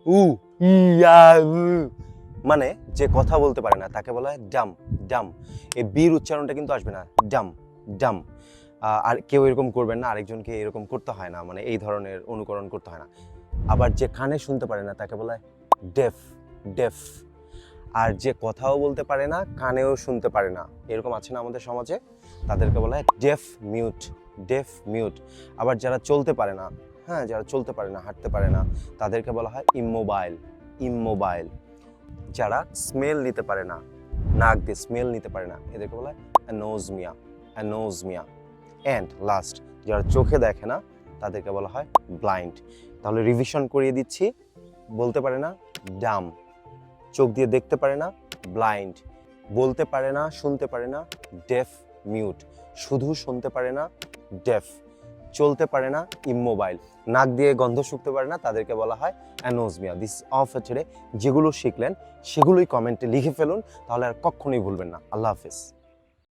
উ ইয়া উ। মানে যে কথা বলতে পারে না তাকে বলা হয় ডাম ডাম। এই বির উচ্চারণটা কিন্তু আসবে না, ডাম ডাম। আর কেউ এরকম করবেন না, আরেকজনকে এরকম করতে হয় না, মানে এই ধরনের অনুকরণ করতে হয় না। আবার যে কানে শুনতে পারে না তাকে বলা হয় ডেফ ডেফ। আর যে কথাও বলতে পারে না, কানেও শুনতে পারে না, এরকম আছে না আমাদের সমাজে, তাদেরকে বলা হয় ডেফ মিউট ডেফ মিউট। আবার যারা চলতে পারে না, হ্যাঁ যারা চলতে পারে না, হাঁটতে পারে না, তাদেরকে বলা হয় ইমোবাইল ইমোবাইল। যারা স্মেল নিতে পারে না, নাক দিয়ে স্মেল নিতে পারে না, এদেরকে বলা হয় অ্যানোজমিয়া অ্যানোজমিয়া। অ্যান্ড লাস্ট, যারা চোখে দেখে না তাদেরকে বলা হয় ব্লাইন্ড। তাহলে রিভিশন করিয়ে দিচ্ছি। বলতে পারে না ডাম, চোখ দিয়ে দেখতে পারে না ব্লাইন্ড, বলতে পারে না শুনতে পারে না ডেফ মিউট, শুধু শুনতে পারে না ডেফ, চলতে পারে না ইমোবাইল, নাক দিয়ে গন্ধ শুকতে পারে না, তাদেরকে বলা হয় অ্যানোজমিয়া। দিস অফ টুডে যেগুলো শিখলেন সেগুলোই কমেন্টে লিখে ফেলুন, তাহলে আর কখনোই ভুলবেন না। আল্লাহ হাফেজ।